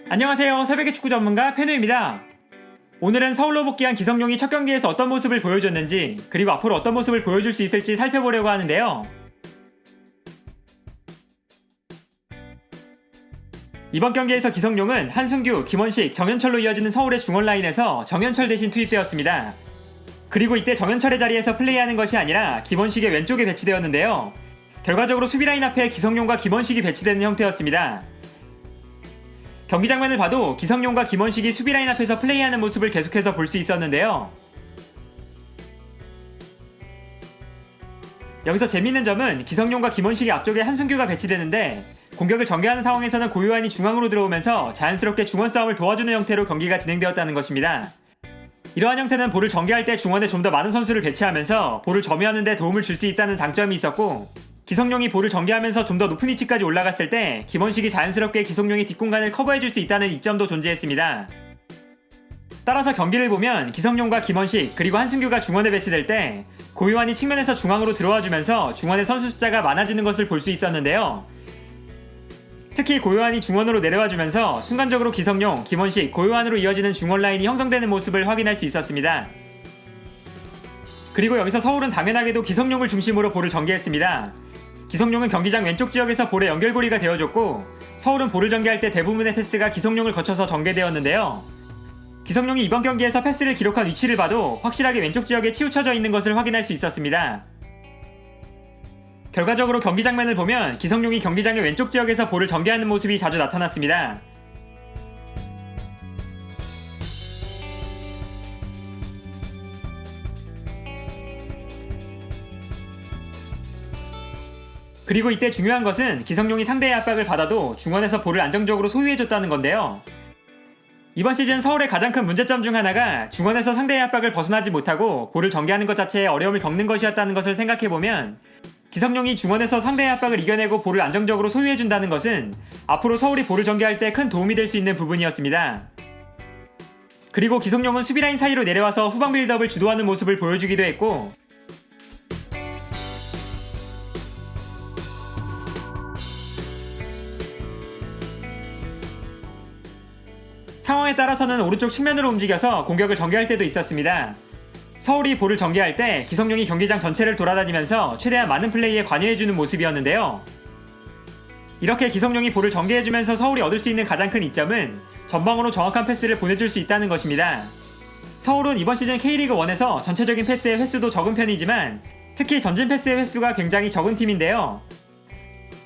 안녕하세요. 새벽의 축구 전문가 페누입니다. 오늘은 서울로 복귀한 기성용이 첫 경기에서 어떤 모습을 보여줬는지, 그리고 앞으로 어떤 모습을 보여줄 수 있을지 살펴보려고 하는데요. 이번 경기에서 기성용은 한승규, 김원식, 정현철로 이어지는 서울의 중원 라인에서 정현철 대신 투입되었습니다. 그리고 이때 정현철의 자리에서 플레이하는 것이 아니라 김원식의 왼쪽에 배치되었는데요. 결과적으로 수비 라인 앞에 기성용과 김원식이 배치되는 형태였습니다. 경기 장면을 봐도 기성용과 김원식이 수비 라인 앞에서 플레이하는 모습을 계속해서 볼 수 있었는데요. 여기서 재밌는 점은 기성용과 김원식이 앞쪽에 한승규가 배치되는데, 공격을 전개하는 상황에서는 고요한이 중앙으로 들어오면서 자연스럽게 중원 싸움을 도와주는 형태로 경기가 진행되었다는 것입니다. 이러한 형태는 볼을 전개할 때 중원에 좀 더 많은 선수를 배치하면서 볼을 점유하는 데 도움을 줄 수 있다는 장점이 있었고, 기성용이 볼을 전개하면서 좀 더 높은 위치까지 올라갔을 때 김원식이 자연스럽게 기성용의 뒷공간을 커버해줄 수 있다는 이점도 존재했습니다. 따라서 경기를 보면 기성용과 김원식 그리고 한승규가 중원에 배치될 때 고요한이 측면에서 중앙으로 들어와주면서 중원의 선수 숫자가 많아지는 것을 볼 수 있었는데요. 특히 고요한이 중원으로 내려와주면서 순간적으로 기성용, 김원식, 고요한으로 이어지는 중원 라인이 형성되는 모습을 확인할 수 있었습니다. 그리고 여기서 서울은 당연하게도 기성용을 중심으로 볼을 전개했습니다. 기성용은 경기장 왼쪽 지역에서 볼의 연결고리가 되어줬고, 서울은 볼을 전개할 때 대부분의 패스가 기성용을 거쳐서 전개되었는데요. 기성용이 이번 경기에서 패스를 기록한 위치를 봐도 확실하게 왼쪽 지역에 치우쳐져 있는 것을 확인할 수 있었습니다. 결과적으로 경기 장면을 보면 기성용이 경기장의 왼쪽 지역에서 볼을 전개하는 모습이 자주 나타났습니다. 그리고 이때 중요한 것은 기성용이 상대의 압박을 받아도 중원에서 볼을 안정적으로 소유해줬다는 건데요. 이번 시즌 서울의 가장 큰 문제점 중 하나가 중원에서 상대의 압박을 벗어나지 못하고 볼을 전개하는 것 자체에 어려움을 겪는 것이었다는 것을 생각해보면, 기성용이 중원에서 상대의 압박을 이겨내고 볼을 안정적으로 소유해준다는 것은 앞으로 서울이 볼을 전개할 때 큰 도움이 될 수 있는 부분이었습니다. 그리고 기성용은 수비라인 사이로 내려와서 후방 빌드업을 주도하는 모습을 보여주기도 했고, 상황에 따라서는 오른쪽 측면으로 움직여서 공격을 전개할 때도 있었습니다. 서울이 볼을 전개할 때 기성용이 경기장 전체를 돌아다니면서 최대한 많은 플레이에 관여해주는 모습이었는데요. 이렇게 기성용이 볼을 전개해주면서 서울이 얻을 수 있는 가장 큰 이점은 전방으로 정확한 패스를 보내줄 수 있다는 것입니다. 서울은 이번 시즌 K리그1에서 전체적인 패스의 횟수도 적은 편이지만 특히 전진 패스의 횟수가 굉장히 적은 팀인데요.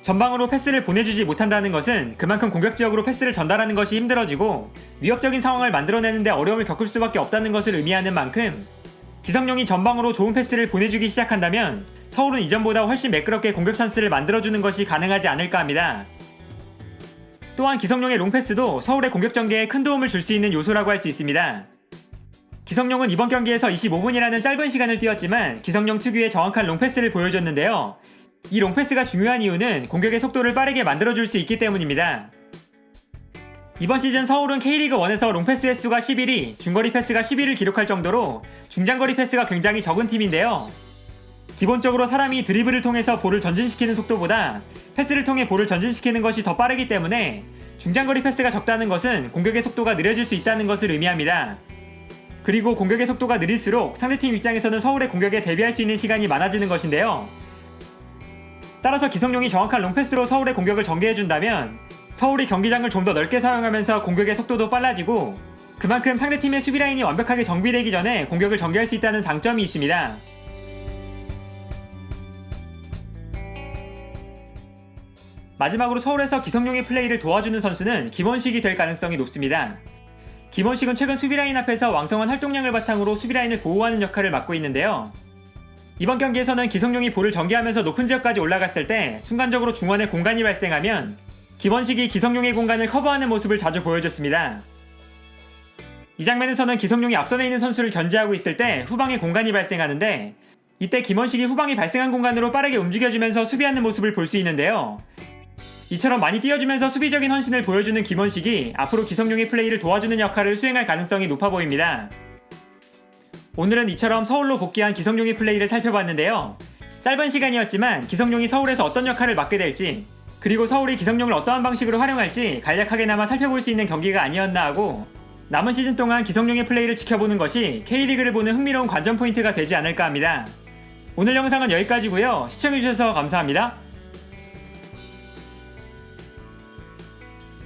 전방으로 패스를 보내주지 못한다는 것은 그만큼 공격 지역으로 패스를 전달하는 것이 힘들어지고 위협적인 상황을 만들어내는데 어려움을 겪을 수밖에 없다는 것을 의미하는 만큼, 기성용이 전방으로 좋은 패스를 보내주기 시작한다면 서울은 이전보다 훨씬 매끄럽게 공격 찬스를 만들어주는 것이 가능하지 않을까 합니다. 또한 기성용의 롱패스도 서울의 공격 전개에 큰 도움을 줄 수 있는 요소라고 할 수 있습니다. 기성용은 이번 경기에서 25분이라는 짧은 시간을 뛰었지만 기성용 특유의 정확한 롱패스를 보여줬는데요. 이 롱패스가 중요한 이유는 공격의 속도를 빠르게 만들어줄 수 있기 때문입니다. 이번 시즌 서울은 K리그1에서 롱패스 횟수가 11위, 중거리 패스가 10위를 기록할 정도로 중장거리 패스가 굉장히 적은 팀인데요. 기본적으로 사람이 드리블을 통해서 볼을 전진시키는 속도보다 패스를 통해 볼을 전진시키는 것이 더 빠르기 때문에 중장거리 패스가 적다는 것은 공격의 속도가 느려질 수 있다는 것을 의미합니다. 그리고 공격의 속도가 느릴수록 상대팀 입장에서는 서울의 공격에 대비할 수 있는 시간이 많아지는 것인데요. 따라서 기성용이 정확한 롱패스로 서울의 공격을 전개해준다면 서울이 경기장을 좀 더 넓게 사용하면서 공격의 속도도 빨라지고 그만큼 상대팀의 수비라인이 완벽하게 정비되기 전에 공격을 전개할 수 있다는 장점이 있습니다. 마지막으로 서울에서 기성용의 플레이를 도와주는 선수는 김원식이 될 가능성이 높습니다. 김원식은 최근 수비라인 앞에서 왕성한 활동량을 바탕으로 수비라인을 보호하는 역할을 맡고 있는데요. 이번 경기에서는 기성용이 볼을 전개하면서 높은 지역까지 올라갔을 때 순간적으로 중원에 공간이 발생하면 김원식이 기성용의 공간을 커버하는 모습을 자주 보여줬습니다. 이 장면에서는 기성용이 앞선에 있는 선수를 견제하고 있을 때 후방에 공간이 발생하는데, 이때 김원식이 후방이 발생한 공간으로 빠르게 움직여주면서 수비하는 모습을 볼 수 있는데요. 이처럼 많이 뛰어주면서 수비적인 헌신을 보여주는 김원식이 앞으로 기성용의 플레이를 도와주는 역할을 수행할 가능성이 높아 보입니다. 오늘은 이처럼 서울로 복귀한 기성용의 플레이를 살펴봤는데요. 짧은 시간이었지만 기성용이 서울에서 어떤 역할을 맡게 될지, 그리고 서울이 기성용을 어떠한 방식으로 활용할지 간략하게나마 살펴볼 수 있는 경기가 아니었나 하고 남은 시즌 동안 기성용의 플레이를 지켜보는 것이 K리그를 보는 흥미로운 관전 포인트가 되지 않을까 합니다. 오늘 영상은 여기까지고요. 시청해주셔서 감사합니다.